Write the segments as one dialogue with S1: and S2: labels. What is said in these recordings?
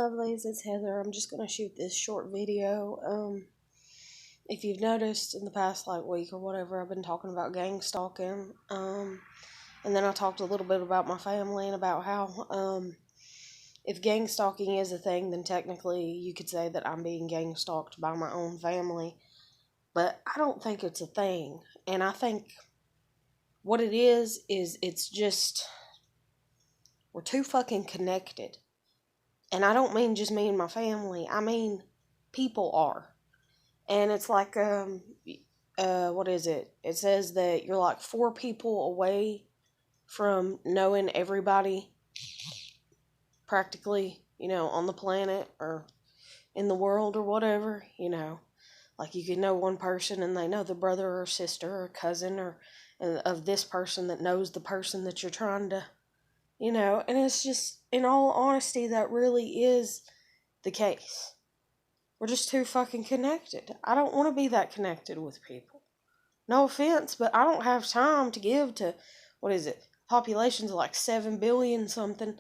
S1: Lovelies, it's Heather. I'm just gonna shoot this short video. If you've noticed in the past week or whatever, I've been talking about gang stalking. And then I talked a little bit about my family and about how if gang stalking is a thing, then technically you could say that I'm being gang stalked by my own family. But I don't think it's a thing, and I think what it is it's just we're too fucking connected. And I don't mean just me and my family. I mean people are. And it's what is it? It says that you're like 4 people away from knowing everybody practically, on the planet or in the world or whatever. Like you can know one person and they know the brother or sister or cousin or of this person that knows the person that you're trying to. And it's just, in all honesty, that really is the case. We're just too fucking connected. I don't want to be that connected with people. No offense, but I don't have time to give to, what is it, populations of like 7 billion something.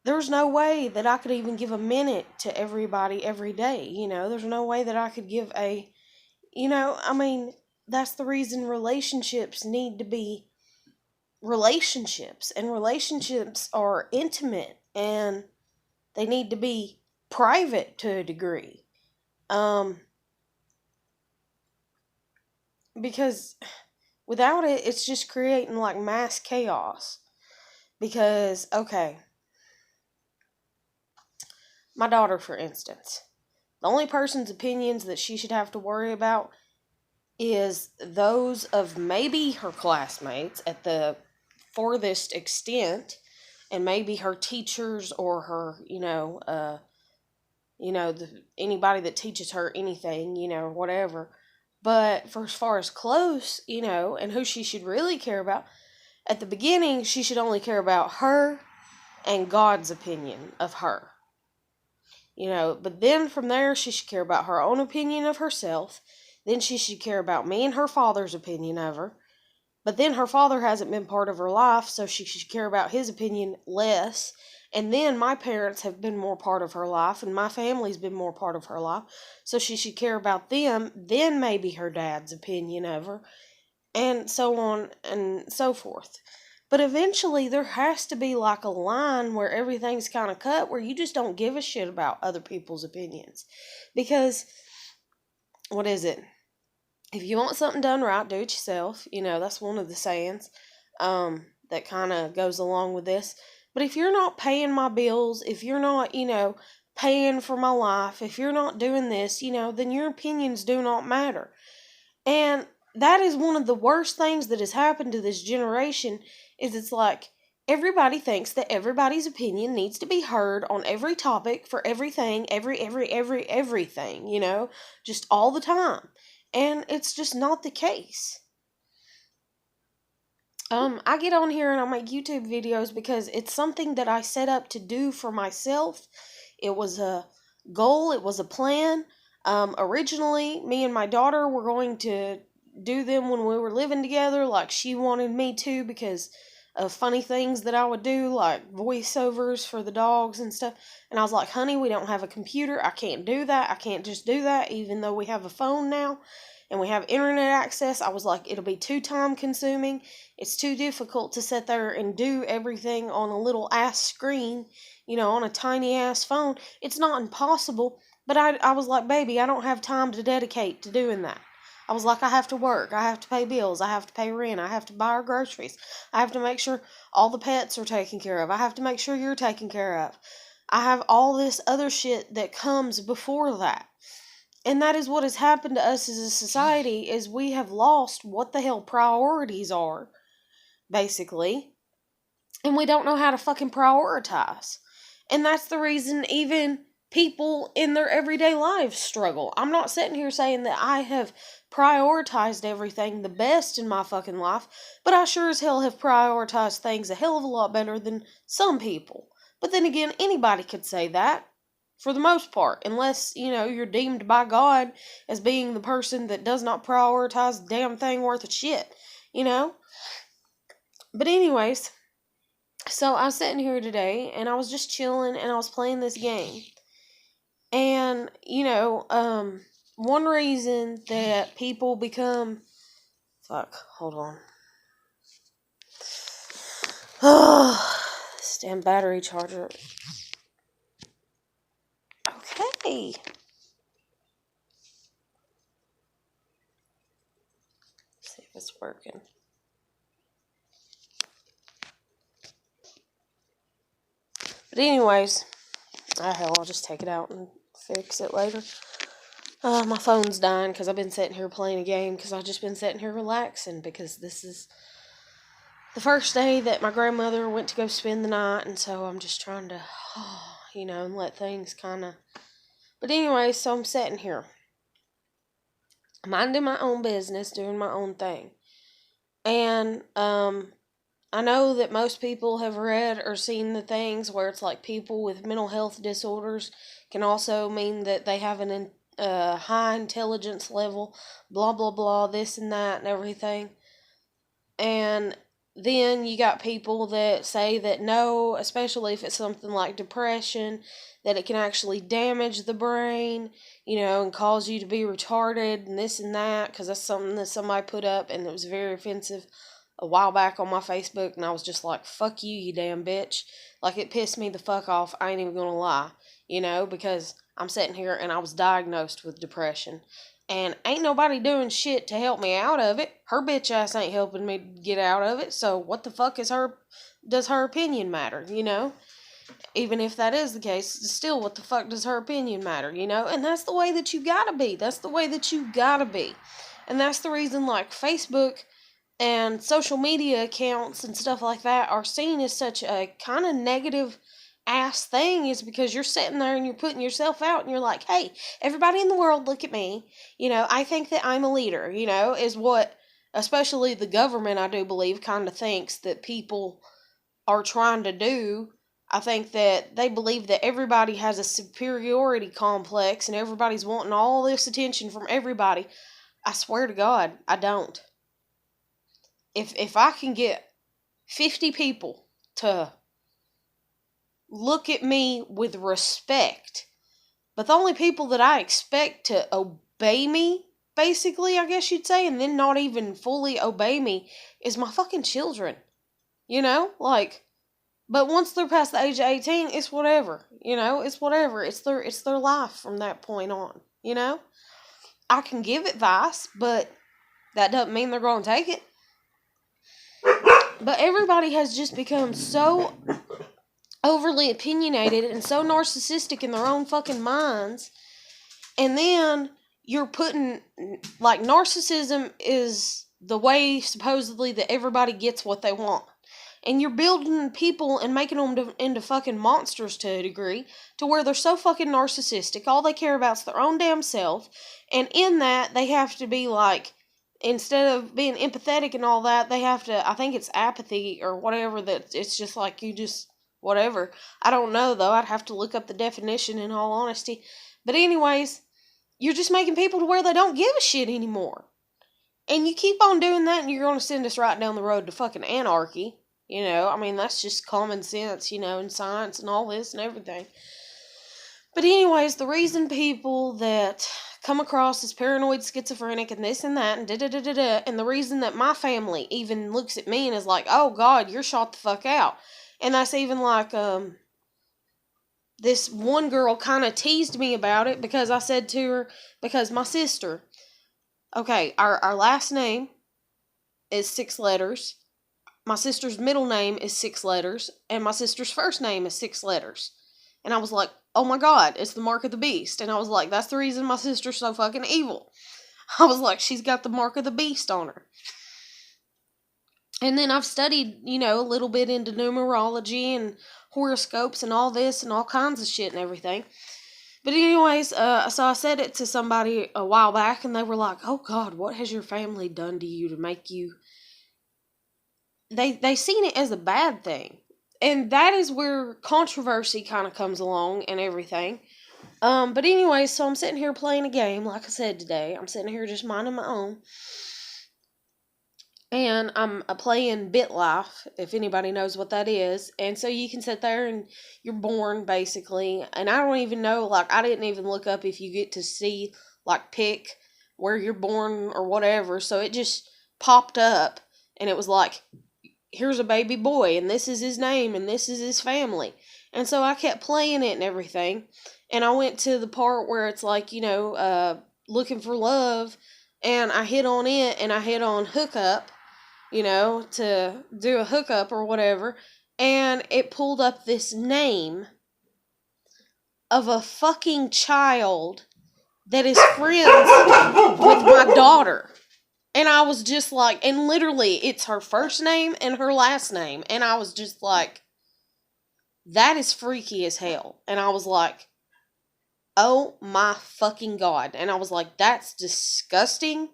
S1: There's no way that I could even give a minute to everybody every day, There's no way that I could give that's the reason relationships need to be relationships. And relationships are intimate and they need to be private to a degree. Because without it, it's just creating like mass chaos. Because, okay, my daughter, for instance, the only person's opinions that she should have to worry about is those of maybe her classmates at the farthest extent, and maybe her teachers or her, anybody that teaches her anything, or whatever. But for as far as close, and who she should really care about, at the beginning, she should only care about her and God's opinion of her. But then from there, she should care about her own opinion of herself. Then she should care about me and her father's opinion of her. But then her father hasn't been part of her life, so she should care about his opinion less. And then my parents have been more part of her life, and my family's been more part of her life, so she should care about them, then maybe her dad's opinion of her, and so on and so forth. But eventually there has to be like a line where everything's kind of cut, where you just don't give a shit about other people's opinions. Because, what is it? If you want something done right, do it yourself. That's one of the sayings that kind of goes along with this. But if you're not paying my bills, if you're not, paying for my life, if you're not doing this, then your opinions do not matter. And that is one of the worst things that has happened to this generation, is it's like everybody thinks that everybody's opinion needs to be heard on every topic for everything, everything, just all the time. And it's just not the case. I get on here and I make YouTube videos because it's something that I set up to do for myself. It was a goal, it was a plan. Originally, me and my daughter were going to do them when we were living together, like she wanted me to, because of funny things that I would do, like voiceovers for the dogs and stuff. And I was like, honey, we don't have a computer. I can't do that. I can't just do that, even though we have a phone now and we have internet access. I was like, it'll be too time consuming. It's too difficult to sit there and do everything on a little ass screen, on a tiny ass phone. It's not impossible, but I was like, baby, I don't have time to dedicate to doing that. I was like, I have to work, I have to pay bills, I have to pay rent, I have to buy our groceries, I have to make sure all the pets are taken care of, I have to make sure you're taken care of. I have all this other shit that comes before that. And that is what has happened to us as a society, is we have lost what the hell priorities are, basically. And we don't know how to fucking prioritize. And that's the reason even people in their everyday lives struggle. I'm not sitting here saying that I have prioritized everything the best in my fucking life, but I sure as hell have prioritized things a hell of a lot better than some people. But then again, anybody could say that, for the most part, unless, you're deemed by God as being the person that does not prioritize a damn thing worth of shit, But anyways, So I was sitting here today and I was just chilling and I was playing this game. And, one reason that people become. Fuck, hold on. This damn battery charger. Okay. See if it's working. But anyways, hell, I'll just take it out and fix it later. My phone's dying because I've been sitting here playing a game because I've just been sitting here relaxing because this is the first day that my grandmother went to go spend the night, and so I'm just trying to, and let things kind of. But anyway, so I'm sitting here, minding my own business, doing my own thing. And I know that most people have read or seen the things where it's like people with mental health disorders can also mean that they have an high intelligence level, blah, blah, blah, this and that and everything. And then you got people that say that no, especially if it's something like depression, that it can actually damage the brain, and cause you to be retarded and this and that, because that's something that somebody put up and it was very offensive a while back on my Facebook, and I was just like, fuck you, you damn bitch. Like, it pissed me the fuck off, I ain't even gonna lie, because I'm sitting here and I was diagnosed with depression. And ain't nobody doing shit to help me out of it. Her bitch ass ain't helping me get out of it. So what the fuck does her opinion matter, Even if that is the case, still what the fuck does her opinion matter, And that's the way that you gotta be. That's the way that you gotta be. And that's the reason like Facebook and social media accounts and stuff like that are seen as such a kind of negative ass thing, is because you're sitting there and you're putting yourself out and you're like, hey, everybody in the world, look at me. I think that I'm a leader, is what especially the government, I do believe, kind of thinks that people are trying to do. I think that they believe that everybody has a superiority complex and everybody's wanting all this attention from everybody. I swear to God, I don't. If I can get 50 people to look at me with respect, but the only people that I expect to obey me, basically, I guess you'd say, and then not even fully obey me, is my fucking children. But once they're past the age of 18, it's whatever. It's whatever. It's their life from that point on. I can give advice, but that doesn't mean they're going to take it. But everybody has just become so overly opinionated and so narcissistic in their own fucking minds. And then you're putting, like, narcissism is the way supposedly that everybody gets what they want. And you're building people and making them into fucking monsters to a degree, to where they're so fucking narcissistic. All they care about is their own damn self. And in that, they have to be like, instead of being empathetic and all that, they have to, I think it's apathy or whatever, that it's just like you just, whatever. I don't know, though. I'd have to look up the definition in all honesty. But anyways, you're just making people to where they don't give a shit anymore. And you keep on doing that and you're going to send us right down the road to fucking anarchy. That's just common sense, and science and all this and everything. But anyways, the reason people that come across as paranoid schizophrenic and this and that and da-da-da-da-da, and the reason that my family even looks at me and is like, oh God, you're shot the fuck out. And that's even like, this one girl kind of teased me about it because I said to her, because my sister, okay, our last name is 6 letters. My sister's middle name is 6 letters, and my sister's first name is 6 letters. And I was like, oh my God, it's the mark of the beast. And I was like, that's the reason my sister's so fucking evil. I was like, she's got the mark of the beast on her. And then I've studied, a little bit into numerology and horoscopes and all this and all kinds of shit and everything. But anyways, so I said it to somebody a while back, and they were like, oh God, what has your family done to you to make you... They seen it as a bad thing. And that is where controversy kind of comes along and everything. But anyway, so I'm sitting here playing a game, like I said today. I'm sitting here just minding my own. and I'm playing BitLife, if anybody knows what that is. And so you can sit there and you're born, basically. And I don't even know, like, I didn't even look up if you get to see, like, pick where you're born or whatever. So it just popped up, and it was like, here's a baby boy, and this is his name, and this is his family. And so I kept playing it and everything. And I went to the part where it's like, looking for love, and I hit on it, and I hit on hookup, to do a hookup or whatever, and it pulled up this name of a fucking child that is friends with my daughter. And I was just like, and literally, it's her first name and her last name. And I was just like, that is freaky as hell. And I was like, oh my fucking God. And I was like, that's disgusting,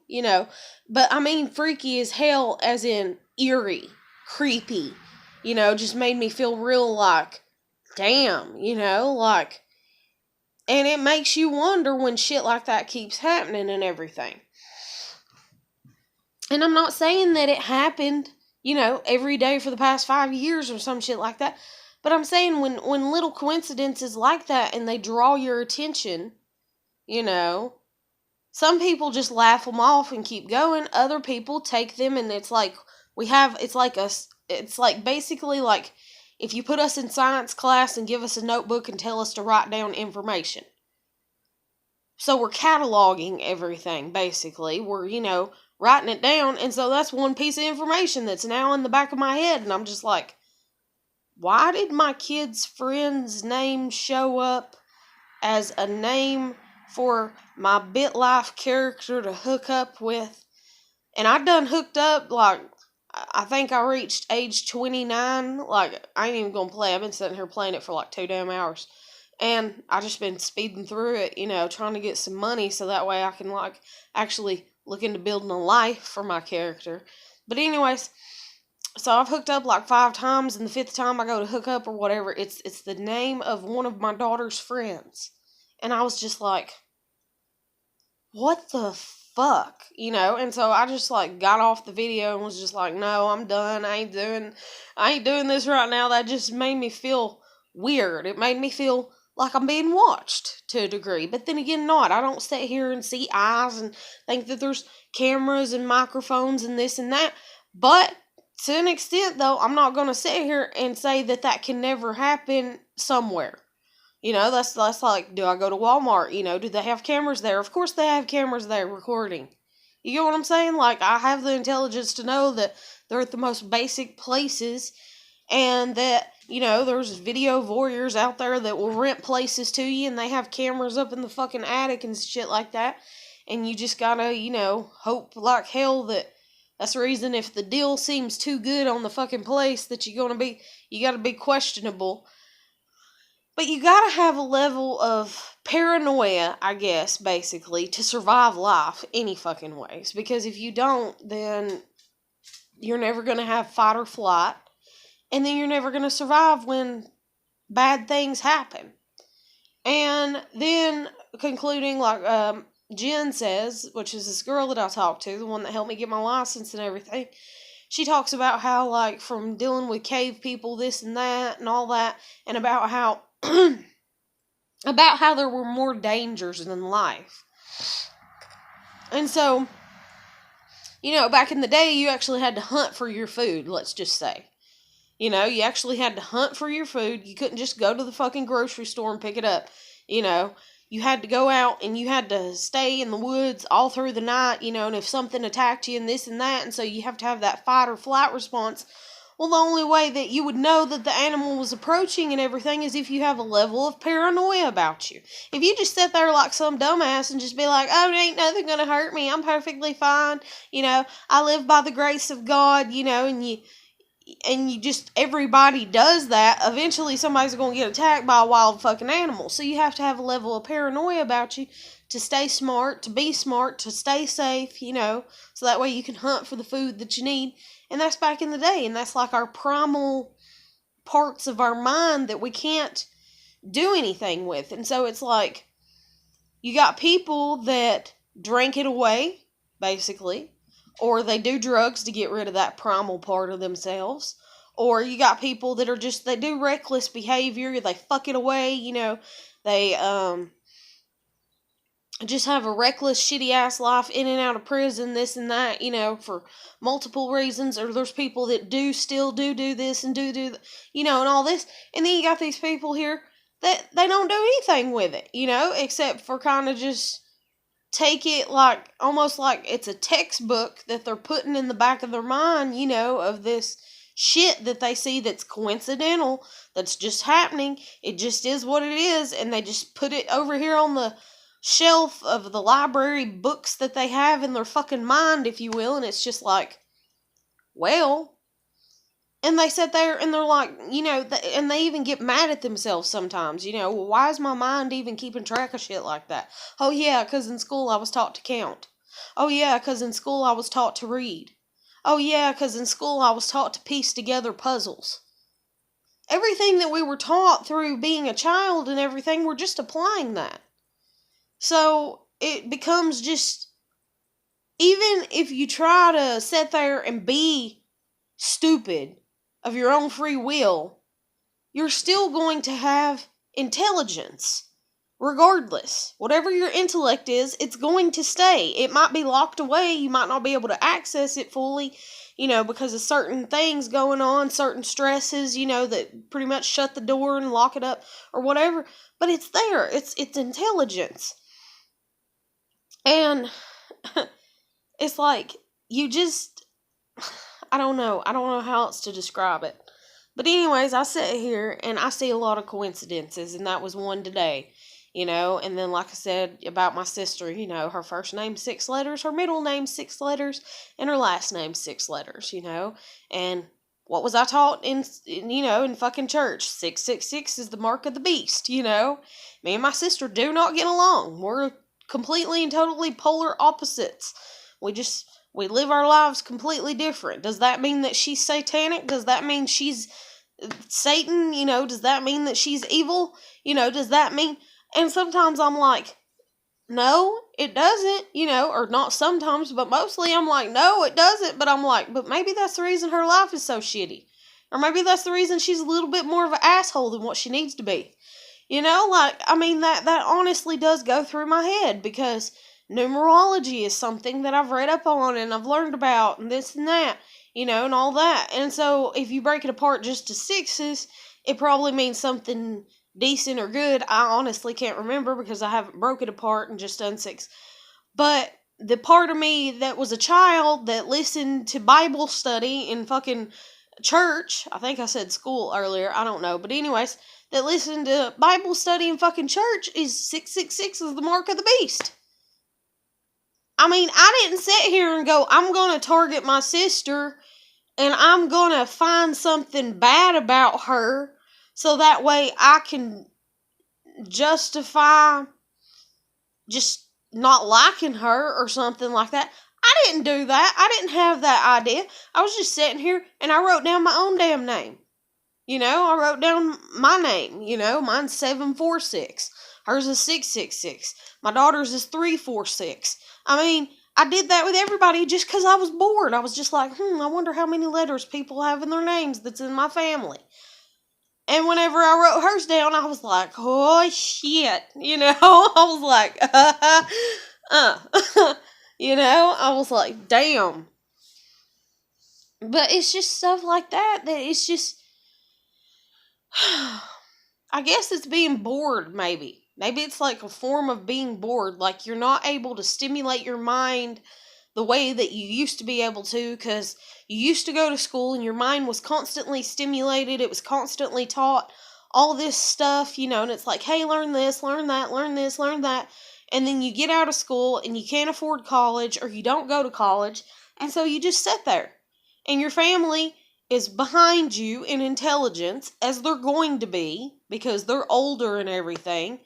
S1: But I mean, freaky as hell, as in eerie, creepy, just made me feel real like, damn, like, and it makes you wonder when shit like that keeps happening and everything. And I'm not saying that it happened, every day for the past 5 years or some shit like that. But I'm saying when little coincidences like that and they draw your attention, some people just laugh them off and keep going. Other people take them, and it's like it's like basically like if you put us in science class and give us a notebook and tell us to write down information. So we're cataloging everything, basically. We're, writing it down, and so that's one piece of information that's now in the back of my head, and I'm just like, why did my kid's friend's name show up as a name for my BitLife character to hook up with? And I done hooked up, like, I think I reached age 29, like, I ain't even gonna play, I've been sitting here playing it for like 2 damn hours, and I just been speeding through it, trying to get some money so that way I can, like, actually look into building a life for my character. But anyways, so I've hooked up like 5 times, and the 5th time I go to hook up or whatever, it's the name of one of my daughter's friends. And I was just like, what the fuck? And so I just like got off the video and was just like, no, I'm done. I ain't doing this right now. That just made me feel weird. It made me feel like I'm being watched to a degree, but then again, not. I don't sit here and see eyes and think that there's cameras and microphones and this and that. But to an extent, though, I'm not going to sit here and say that can never happen somewhere. That's like, do I go to Walmart? Do they have cameras there? Of course they have cameras there recording. You get what I'm saying? Like, I have the intelligence to know that they're at the most basic places, and that, there's video voyeurs out there that will rent places to you, and they have cameras up in the fucking attic and shit like that. And you just gotta, hope like hell that that's the reason if the deal seems too good on the fucking place that you gotta be questionable. But you gotta have a level of paranoia, I guess, basically, to survive life any fucking ways. Because if you don't, then you're never gonna have fight or flight. And then you're never going to survive when bad things happen. And then, concluding, like Jen says, which is this girl that I talked to, the one that helped me get my license and everything, she talks about how, like, from dealing with cave people, this and that, and all that, and about how, there were more dangers than life. And so, back in the day, you actually had to hunt for your food, let's just say. You actually had to hunt for your food. You couldn't just go to the fucking grocery store and pick it up. You had to go out and you had to stay in the woods all through the night, and if something attacked you and this and that, and so you have to have that fight or flight response. Well, the only way that you would know that the animal was approaching and everything is if you have a level of paranoia about you. If you just sit there like some dumbass and just be like, oh, ain't nothing gonna hurt me, I'm perfectly fine, I live by the grace of God, and you just, everybody does that, eventually somebody's going to get attacked by a wild fucking animal. So you have to have a level of paranoia about you to stay smart, to be smart, to stay safe, so that way you can hunt for the food that you need. And that's back in the day, and that's like our primal parts of our mind that we can't do anything with. And so it's like, you got people that drink it away, basically, or they do drugs to get rid of that primal part of themselves. Or you got people that are just, they do reckless behavior, they fuck it away, they just have a reckless, shitty ass life in and out of prison, this and that, for multiple reasons. Or there's people that still do this and do, and all this. And then you got these people here that they don't do anything with it, except for kind of just take it like, almost like it's a textbook that they're putting in the back of their mind, of this shit that they see that's coincidental, that's just happening. It just is what it is, and they just put it over here on the shelf of the library books that they have in their fucking mind, if you will, and it's just like, well, and they sit there and they're like, and they even get mad at themselves sometimes, well, why is my mind even keeping track of shit like that? Oh yeah, because in school I was taught to count. Oh yeah, because in school I was taught to read. Oh yeah, because in school I was taught to piece together puzzles. Everything that we were taught through being a child and everything, we're just applying that. So it becomes just, even if you try to sit there and be stupid of your own free will, you're still going to have intelligence. Regardless. Whatever your intellect is, it's going to stay. It might be locked away. You might not be able to access it fully, because of certain things going on, certain stresses, that pretty much shut the door and lock it up or whatever. But it's there. It's intelligence. And it's like, you just, I don't know how else to describe it. But anyways, I sit here and I see a lot of coincidences, and that was one today, and then like I said about my sister, her first name 6 letters, her middle name 6 letters, and her last name 6 letters, and what was I taught in fucking church? 666 is the mark of the beast, Me and my sister do not get along. We're completely and totally polar opposites. We live our lives completely different. Does that mean that she's satanic? Does that mean she's Satan? Does that mean that she's evil? Does that mean... And sometimes I'm like, no, it doesn't, or not sometimes, but mostly I'm like, no, it doesn't. But I'm like, but maybe that's the reason her life is so shitty. Or maybe that's the reason she's a little bit more of an asshole than what she needs to be. That honestly does go through my head, because numerology is something that I've read up on and I've learned about and this and that, and all that. And so if you break it apart just to sixes, it probably means something decent or good. I honestly can't remember because I haven't broke it apart and just done 6. But the part of me that was a child that listened to Bible study in fucking church, I think I said school earlier, I don't know, but anyways, that listened to Bible study in fucking church, is 666 is the mark of the beast. I didn't sit here and go, I'm going to target my sister and I'm going to find something bad about her so that way I can justify just not liking her or something like that. I didn't do that. I didn't have that idea. I was just sitting here and I wrote down my own damn name. I wrote down my name. Mine's 746. Hers is 666. My daughter's is 346. I did that with everybody just because I was bored. I was just like, I wonder how many letters people have in their names that's in my family. And whenever I wrote hers down, I was like, oh shit. I was like, I was like, damn. But it's just stuff like that it's just, I guess it's being bored, maybe. Maybe it's like a form of being bored. Like you're not able to stimulate your mind the way that you used to be able to, because you used to go to school and your mind was constantly stimulated. It was constantly taught all this stuff, and it's like, hey, learn this, learn that, learn this, learn that. And then you get out of school and you can't afford college, or you don't go to college. And so you just sit there. And your family is behind you in intelligence, as they're going to be, because they're older and everything.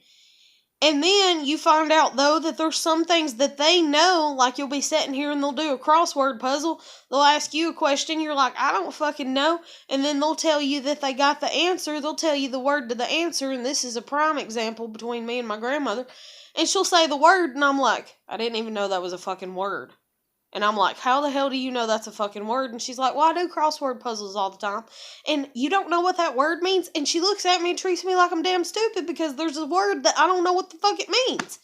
S1: And then you find out, though, that there's some things that they know, like you'll be sitting here and they'll do a crossword puzzle. They'll ask you a question, you're like, I don't fucking know. And then they'll tell you that they got the answer. They'll tell you the word to the answer, and this is a prime example between me and my grandmother. And she'll say the word, and I'm like, I didn't even know that was a fucking word. And I'm like, how the hell do you know that's a fucking word? And she's like, well, I do crossword puzzles all the time. And you don't know what that word means? And she looks at me and treats me like I'm damn stupid because there's a word that I don't know what the fuck it means.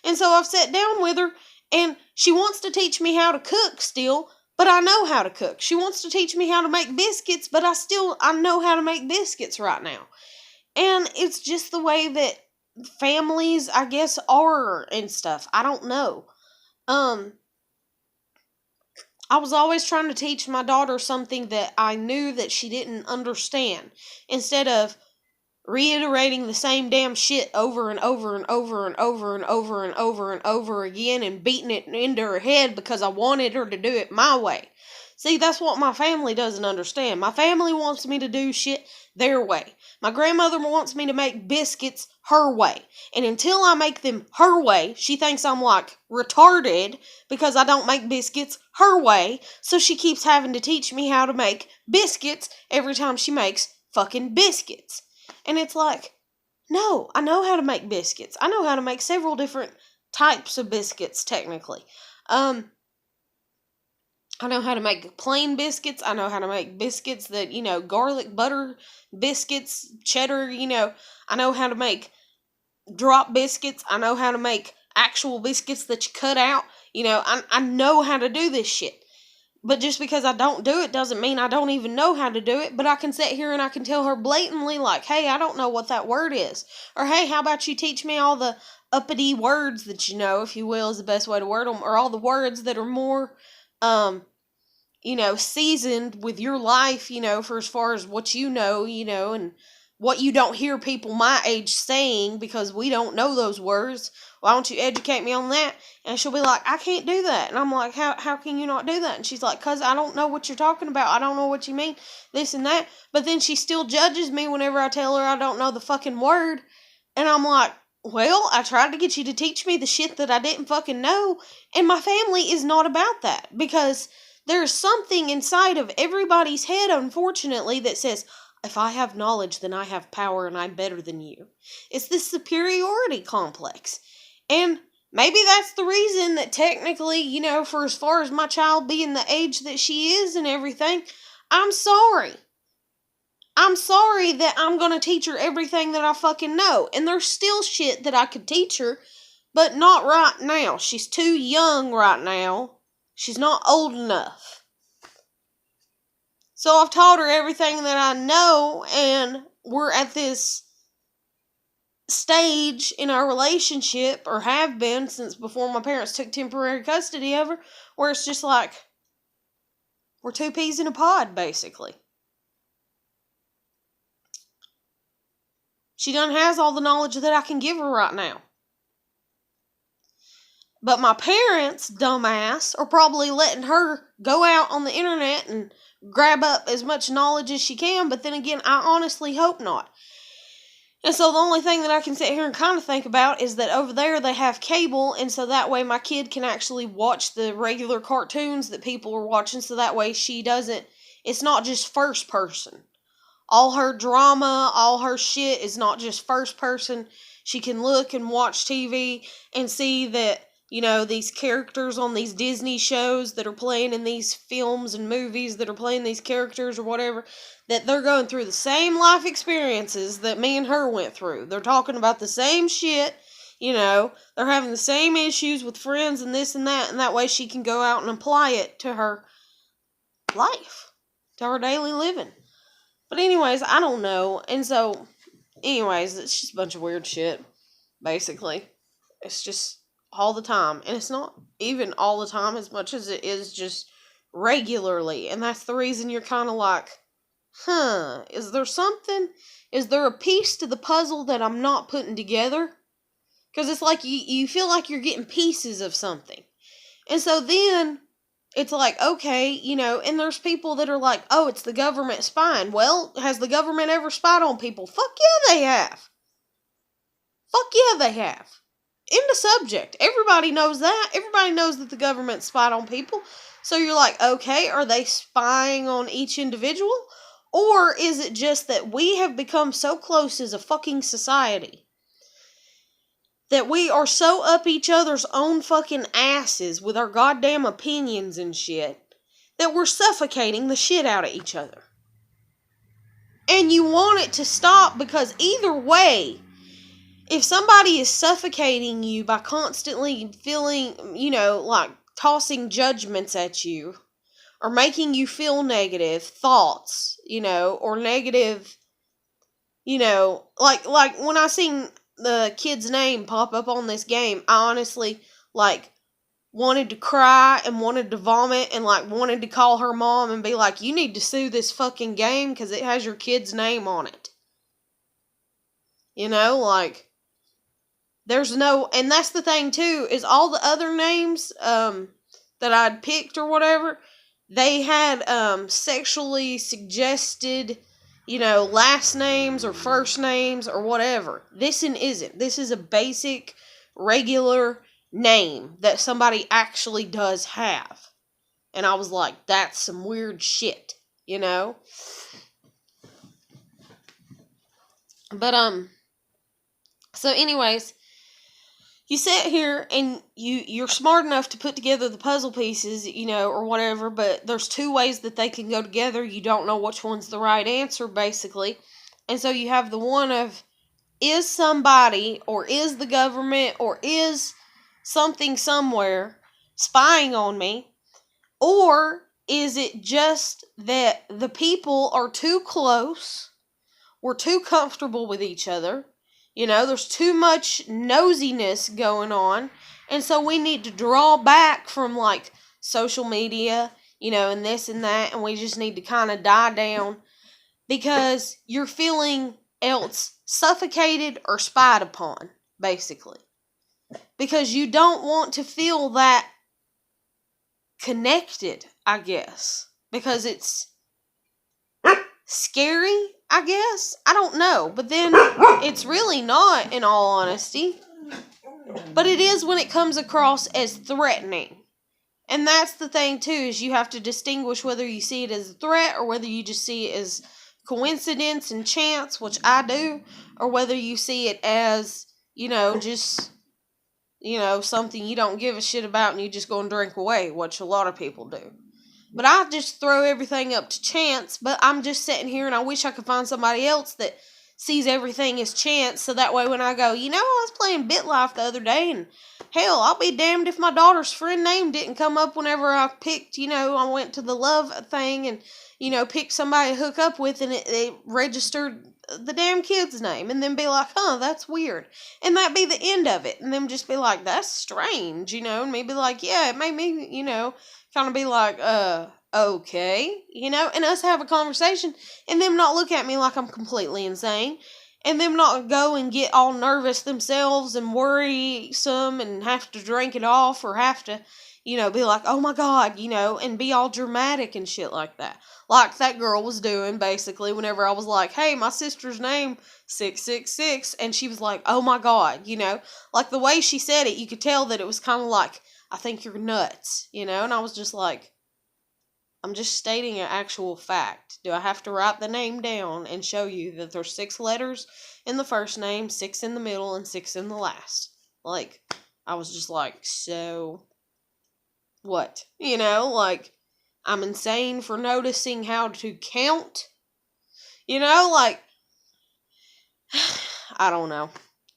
S1: And so I've sat down with her, and she wants to teach me how to cook still, but I know how to cook. She wants to teach me how to make biscuits, but I know how to make biscuits right now. And it's just the way that families, I guess, are and stuff. I don't know. I was always trying to teach my daughter something that I knew that she didn't understand, instead of reiterating the same damn shit over and over and over and over and over and over and over again and beating it into her head because I wanted her to do it my way. See, that's what my family doesn't understand. My family wants me to do shit their way. My grandmother wants me to make biscuits her way. And until I make them her way, she thinks I'm like retarded because I don't make biscuits her way. So she keeps having to teach me how to make biscuits every time she makes fucking biscuits. And it's like, no, I know how to make biscuits. I know how to make several different types of biscuits, technically. I know how to make plain biscuits. I know how to make biscuits that, garlic butter biscuits, cheddar, I know how to make drop biscuits. I know how to make actual biscuits that you cut out. I know how to do this shit. But just because I don't do it doesn't mean I don't even know how to do it. But I can sit here and I can tell her blatantly, like, hey, I don't know what that word is. Or, hey, how about you teach me all the uppity words that you know, if you will, is the best way to word them. Or all the words that are more, seasoned with your life, for as far as what and what you don't hear people my age saying because we don't know those words. Why don't you educate me on that? And she'll be like, I can't do that. And I'm like, how can you not do that? And she's like, because I don't know what you're talking about. I don't know what you mean, this and that. But then she still judges me whenever I tell her I don't know the fucking word. And I'm like, well, I tried to get you to teach me the shit that I didn't fucking know. And my family is not about that, because there's something inside of everybody's head, unfortunately, that says, if I have knowledge, then I have power and I'm better than you. It's this superiority complex. And maybe that's the reason that technically, for as far as my child being the age that she is and everything, I'm sorry. I'm sorry that I'm going to teach her everything that I fucking know. And there's still shit that I could teach her, but not right now. She's too young right now. She's not old enough. So I've taught her everything that I know, and we're at this stage in our relationship, or have been since before my parents took temporary custody of her, where it's just like, we're two peas in a pod, basically. She done has all the knowledge that I can give her right now. But my parents, dumbass, are probably letting her go out on the internet and grab up as much knowledge as she can, but then again, I honestly hope not. And so the only thing that I can sit here and kind of think about is that over there they have cable, and so that way my kid can actually watch the regular cartoons that people are watching, so that way it's not just first person. All her drama, all her shit is not just first person. She can look and watch TV and see that, these characters on these Disney shows that are playing in these films and movies that are playing these characters or whatever, that they're going through the same life experiences that me and her went through. They're talking about the same shit, they're having the same issues with friends and this and that way she can go out and apply it to her life, to her daily living. But anyways, I don't know. And so, anyways, it's just a bunch of weird shit, basically. It's just all the time. And it's not even all the time as much as it is just regularly. And that's the reason you're kind of like, is there something? Is there a piece to the puzzle that I'm not putting together? Because it's like you feel like you're getting pieces of something. And so then it's like, okay, and there's people that are like, oh, it's the government spying. Well, has the government ever spied on people? Fuck yeah, they have. Fuck yeah, they have. End of subject. Everybody knows that. Everybody knows that the government spied on people. So you're like, okay, are they spying on each individual? Or is it just that we have become so close as a fucking society that we are so up each other's own fucking asses with our goddamn opinions and shit that we're suffocating the shit out of each other. And you want it to stop, because either way, if somebody is suffocating you by constantly feeling, like tossing judgments at you, or making you feel negative thoughts, or negative, like when I seen the kid's name pop up on this game, I honestly, wanted to cry and wanted to vomit and, wanted to call her mom and be like, you need to sue this fucking game because it has your kid's name on it. There's no, and that's the thing too, is all the other names, that I'd picked or whatever, they had, sexually suggested, last names or first names or whatever. This one isn't. This is a basic, regular name that somebody actually does have. And I was like, that's some weird shit, But, so anyways, you sit here and you're smart enough to put together the puzzle pieces, or whatever, but there's two ways that they can go together. You don't know which one's the right answer, basically. And so you have the one of, is somebody, or is the government, or is something somewhere spying on me? Or is it just that the people are too close, we're too comfortable with each other, there's too much nosiness going on, and so we need to draw back from, social media, and this and that, and we just need to kind of die down because you're feeling else suffocated or spied upon, basically. Because you don't want to feel that connected, I guess. Because it's scary, I guess. I don't know. But then it's really not, in all honesty. But it is when it comes across as threatening. And that's the thing, too, is you have to distinguish whether you see it as a threat or whether you just see it as coincidence and chance, which I do, or whether you see it as, just, something you don't give a shit about and you just go and drink away, which a lot of people do. But I just throw everything up to chance, but I'm just sitting here and I wish I could find somebody else that sees everything as chance, so that way when I go, I was playing BitLife the other day, and hell, I'll be damned if my daughter's friend name didn't come up whenever I picked, I went to the love thing and, picked somebody to hook up with, and it registered the damn kid's name, and then be like, that's weird, and that be the end of it, and then just be like, that's strange, and me be like, yeah, it made me, kind of be like, okay, and us have a conversation, and them not look at me like I'm completely insane, and them not go and get all nervous themselves and worrisome and have to drink it off, or have to, be like, oh my God, and be all dramatic and shit like that. Like that girl was doing, basically, whenever I was like, hey, my sister's name, 666, and she was like, oh my God, like the way she said it, you could tell that it was kind of like, I think you're nuts, and I was just like, I'm just stating an actual fact. Do I have to write the name down and show you that there's 6 letters in the first name, 6 in the middle, and 6 in the last? I was just like, so, what? I'm insane for noticing how to count? I don't know.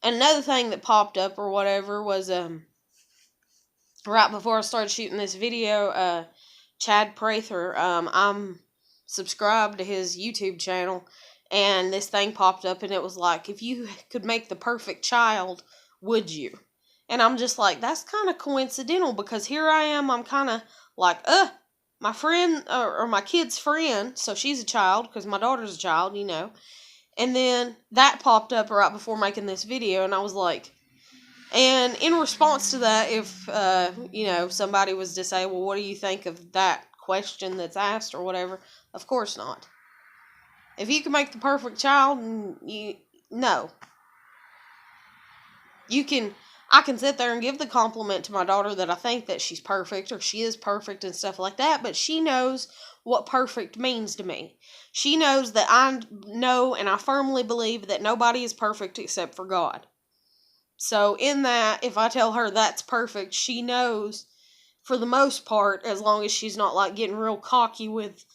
S1: Another thing that popped up or whatever was, right before I started shooting this video, Chad Prather, I'm subscribed to his YouTube channel, and this thing popped up, and it was like, if you could make the perfect child, would you? And I'm just like, that's kind of coincidental, because here I am, I'm kind of like, my friend, or my kid's friend, so she's a child, because my daughter's a child, and then that popped up right before making this video, and I was like, and in response to that, if, somebody was to say, well, what do you think of that question that's asked or whatever? Of course not. If you can make the perfect child, no. I can sit there and give the compliment to my daughter that I think that she's perfect, or she is perfect and stuff like that, but she knows what perfect means to me. She knows that I know and I firmly believe that nobody is perfect except for God. So in that, if I tell her that's perfect, she knows for the most part, as long as she's not like getting real cocky with,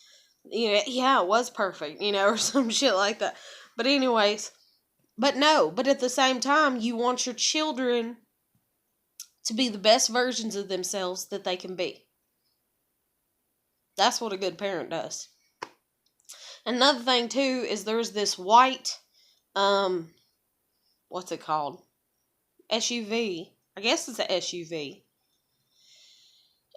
S1: yeah, it was perfect, or some shit like that. But anyways, but no, but at the same time, you want your children to be the best versions of themselves that they can be. That's what a good parent does. Another thing too is there's this white, what's it called? SUV. I guess it's a SUV.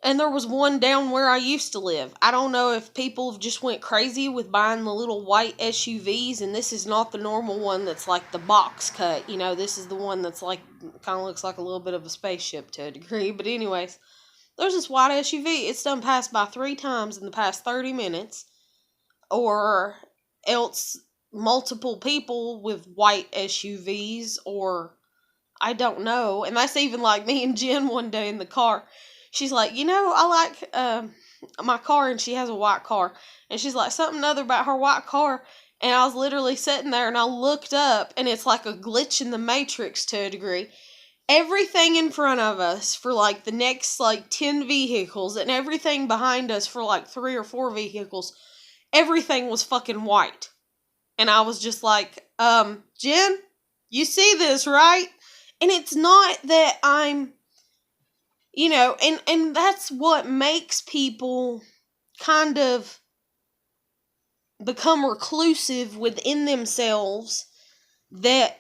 S1: And there was one down where I used to live. I don't know if people just went crazy with buying the little white SUVs, and this is not the normal one that's like the box cut. This is the one that's like, kind of looks like a little bit of a spaceship to a degree. But anyways, there's this white SUV. It's done passed by 3 times in the past 30 minutes. Or else multiple people with white SUVs, or I don't know. And that's even like me and Jen one day in the car. She's like, I like my car, and she has a white car. And she's like, something other about her white car. And I was literally sitting there, and I looked up, and it's like a glitch in the Matrix to a degree. Everything in front of us for like the next like 10 vehicles, and everything behind us for like 3 or 4 vehicles, everything was fucking white. And I was just like, Jen, you see this, right? And it's not that I'm, and that's what makes people kind of become reclusive within themselves, that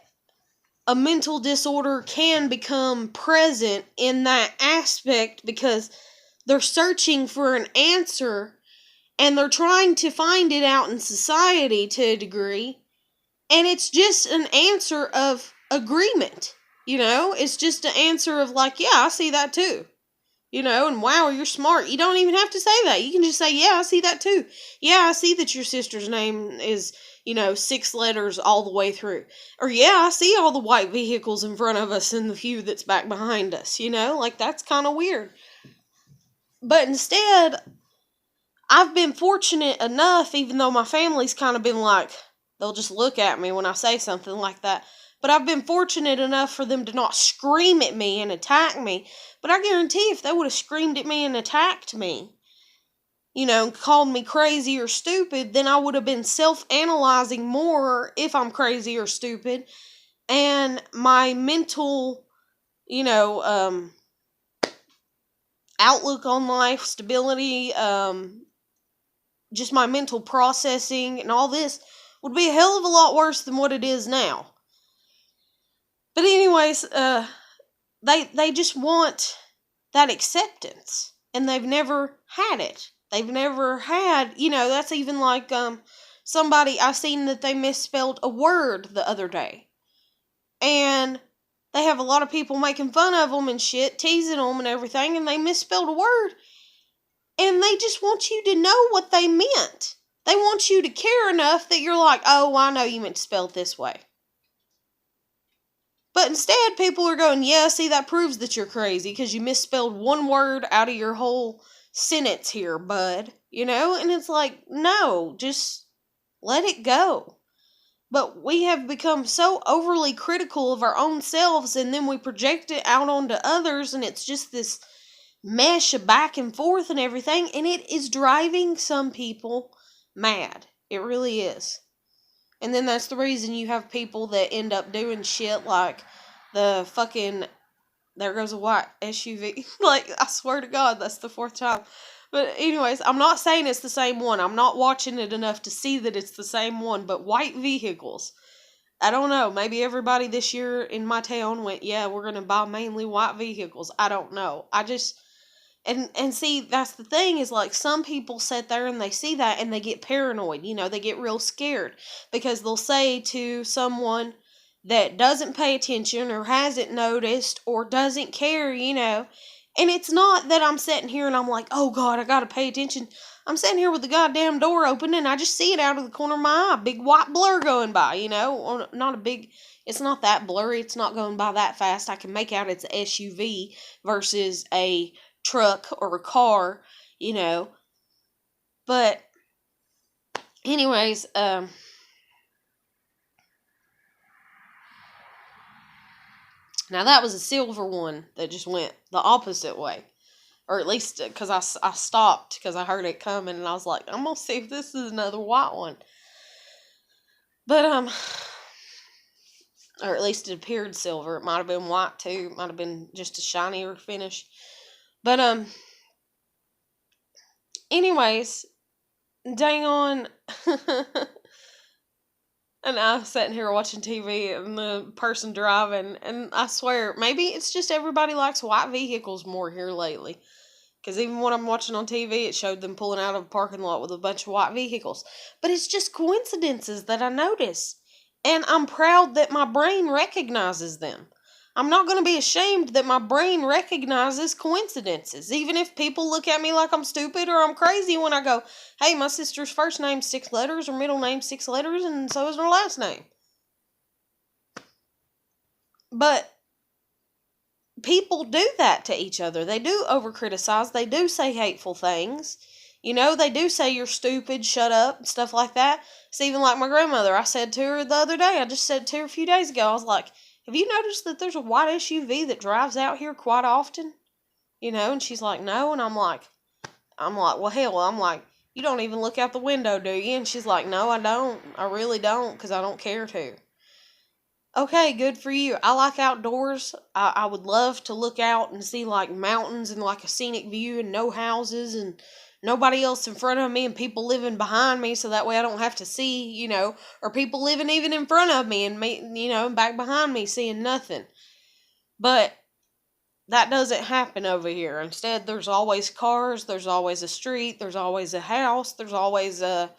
S1: a mental disorder can become present in that aspect, because they're searching for an answer, and they're trying to find it out in society to a degree, and it's just an answer of agreement. It's just an answer of like, yeah, I see that too. And wow, you're smart. You don't even have to say that. You can just say, yeah, I see that too. Yeah, I see that your sister's name is, 6 letters all the way through. Or yeah, I see all the white vehicles in front of us and the few that's back behind us. Like that's kind of weird. But instead, I've been fortunate enough, even though my family's kind of been like, they'll just look at me when I say something like that. But I've been fortunate enough for them to not scream at me and attack me. But I guarantee if they would have screamed at me and attacked me, and called me crazy or stupid, then I would have been self-analyzing more if I'm crazy or stupid. And my mental, outlook on life, stability, just my mental processing and all this would be a hell of a lot worse than what it is now. But anyways, they just want that acceptance, and they've never had it. They've never had, that's even like somebody I seen that they misspelled a word the other day. And they have a lot of people making fun of them and shit, teasing them and everything, and they misspelled a word. And they just want you to know what they meant. They want you to care enough that you're like, oh, I know you meant to spell it this way. But instead, people are going, yeah, see, that proves that you're crazy because you misspelled one word out of your whole sentence here, bud. And it's like, no, just let it go. But we have become so overly critical of our own selves, and then we project it out onto others, and it's just this mesh of back and forth and everything, and it is driving some people mad. It really is. And then that's the reason you have people that end up doing shit like the fucking, there goes a white SUV. Like, I swear to God, that's the 4th time. But anyways, I'm not saying it's the same one. I'm not watching it enough to see that it's the same one. But white vehicles, I don't know. Maybe everybody this year in my town went, yeah, we're going to buy mainly white vehicles. I don't know. I just, and see, that's the thing, is like some people sit there and they see that and they get paranoid. They get real scared because they'll say to someone that doesn't pay attention or hasn't noticed or doesn't care, and it's not that I'm sitting here and I'm like, oh God, I gotta pay attention. I'm sitting here with the goddamn door open and I just see it out of the corner of my eye. Big white blur going by, Or not a big, it's not that blurry. It's not going by that fast. I can make out it's an SUV versus a truck or a car, But anyways, Now, that was a silver one that just went the opposite way. Or at least because I stopped because I heard it coming and I was like, I'm going to see if this is another white one. But, or at least it appeared silver. It might have been white too. It might have been just a shinier finish. But, anyways, dang on. And I was sitting here watching TV and the person driving, and I swear, maybe it's just everybody likes white vehicles more here lately. Because even when I'm watching on TV, it showed them pulling out of a parking lot with a bunch of white vehicles. But it's just coincidences that I notice. And I'm proud that my brain recognizes them. I'm not going to be ashamed that my brain recognizes coincidences. Even if people look at me like I'm stupid or I'm crazy when I go, hey, my sister's first name's 6 letters, her middle name's 6 letters, and so is her last name. But people do that to each other. They do over-criticize. They do say hateful things. You know, they do say you're stupid, shut up, stuff like that. It's even like my grandmother. I said to her the other day, I just said to her a few days ago, I was like, have you noticed that there's a white SUV that drives out here quite often? You know, and she's like, no. And I'm like, well, hell, I'm like, you don't even look out the window, do you? And she's like, no, I don't. I really don't, because I don't care to. Okay, good for you. I like outdoors. I would love to look out and see like mountains and like a scenic view and no houses and nobody else in front of me and people living behind me so that way I don't have to see, you know, or people living even in front of me and me, you know, back behind me seeing nothing. But that doesn't happen over here. Instead, there's always cars, there's always a street, there's always a house, there's always a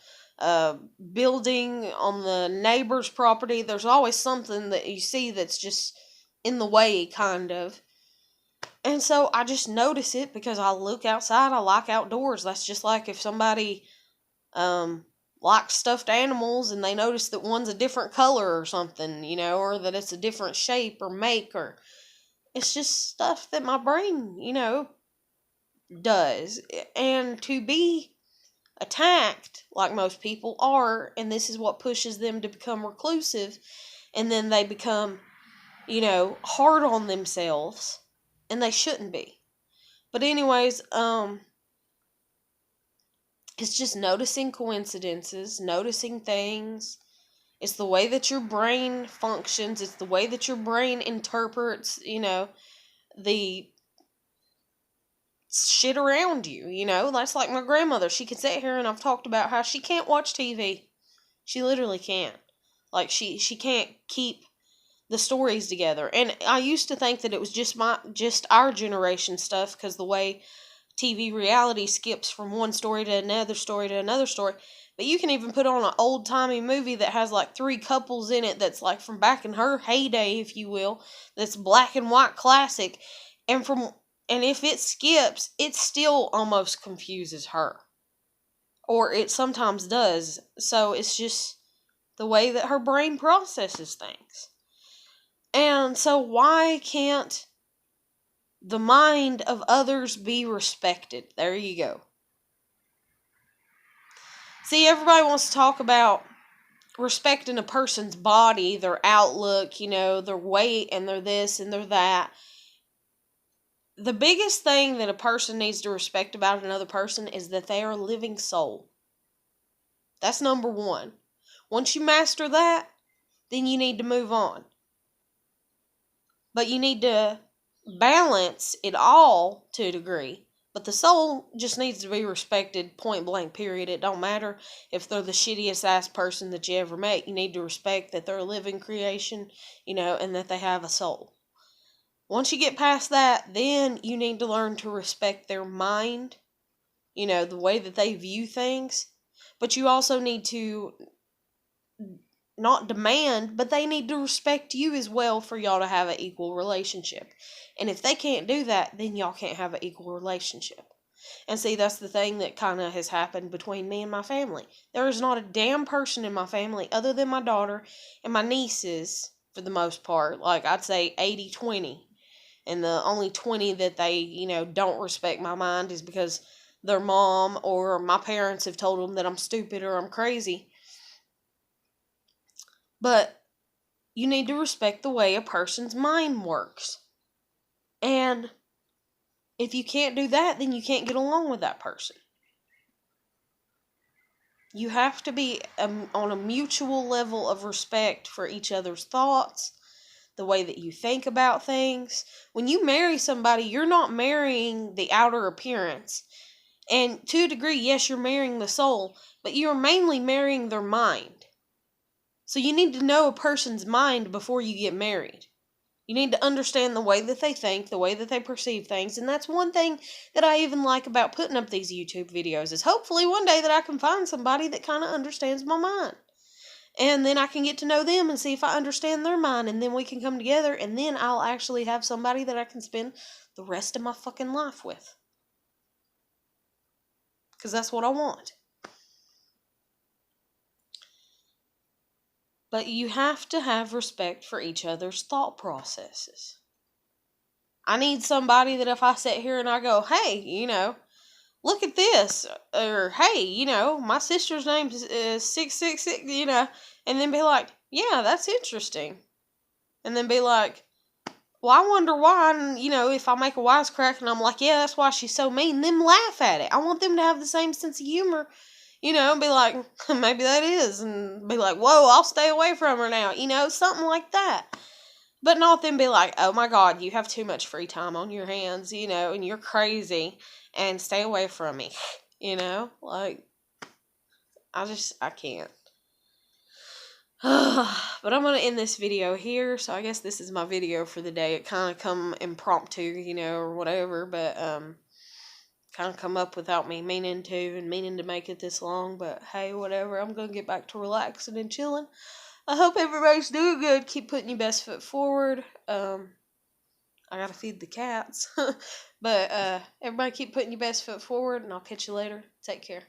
S1: building on the neighbor's property. There's always something that you see that's just in the way, kind of. And so I just notice it because I look outside. I like outdoors. That's just like if somebody likes stuffed animals and they notice that one's a different color or something, you know, or that it's a different shape or make, or it's just stuff that my brain, you know, does. And to be attacked like most people are, and this is what pushes them to become reclusive, and then they become, you know, hard on themselves, and they shouldn't be. But anyways, it's just noticing coincidences, noticing things. It's the way that your brain functions. It's the way that your brain interprets, you know, the shit around you, you know. That's like my grandmother. She can sit here and I've talked about how she can't watch TV. She literally can't. Like she can't keep the stories together. And I used to think that it was just our generation stuff because the way TV reality skips from one story to another story to another story. But you can even put on an old timey movie that has like 3 couples in it that's like from back in her heyday, if you will, that's black and white classic. And if it skips, it still almost confuses her. Or it sometimes does. So it's just the way that her brain processes things. And so why can't the mind of others be respected? There you go. See, everybody wants to talk about respecting a person's body, their outlook, you know, their weight, and their this and their that. The biggest thing that a person needs to respect about another person is that they are a living soul. That's number one. Once you master that, then you need to move on. But you need to balance it all to a degree. But the soul just needs to be respected, point blank, period. It don't matter if they're the shittiest ass person that you ever met. You need to respect that they're a living creation, you know, and that they have a soul. Once you get past that, then you need to learn to respect their mind, you know, the way that they view things. But you also need to not demand, but they need to respect you as well for y'all to have an equal relationship. And if they can't do that, then y'all can't have an equal relationship. And see, that's the thing that kind of has happened between me and my family. There is not a damn person in my family other than my daughter and my nieces, for the most part. Like, I'd say 80-20. And the only 20 that they, you know, don't respect my mind is because their mom or my parents have told them that I'm stupid or I'm crazy. But you need to respect the way a person's mind works. And if you can't do that, then you can't get along with that person. You have to be on a mutual level of respect for each other's thoughts, the way that you think about things. When you marry somebody, you're not marrying the outer appearance. And to a degree, yes, you're marrying the soul, but you're mainly marrying their mind. So you need to know a person's mind before you get married. You need to understand the way that they think, the way that they perceive things, and that's one thing that I even like about putting up these YouTube videos is hopefully one day that I can find somebody that kind of understands my mind. And then I can get to know them and see if I understand their mind, and then we can come together, and then I'll actually have somebody that I can spend the rest of my fucking life with. Because that's what I want. But you have to have respect for each other's thought processes. I need somebody that if I sit here and I go, hey, look at this, or hey, my sister's name is 666, and then be like, yeah, that's interesting. And then be like, well, I wonder why, and, if I make a wisecrack and I'm like, yeah, that's why she's so mean, them laugh at it. I want them to have the same sense of humor, and be like, maybe that is, and be like, whoa, I'll stay away from her now, something like that. But not them be like, oh my God, you have too much free time on your hands, and you're crazy, and stay away from me, like, I can't. But I'm going to end this video here, so I guess this is my video for the day. It kind of come impromptu, or whatever, but, kind of come up without me meaning to, and meaning to make it this long, but hey, whatever, I'm going to get back to relaxing and chilling. I hope everybody's doing good. Keep putting your best foot forward. I gotta feed the cats. But everybody keep putting your best foot forward, and I'll catch you later. Take care.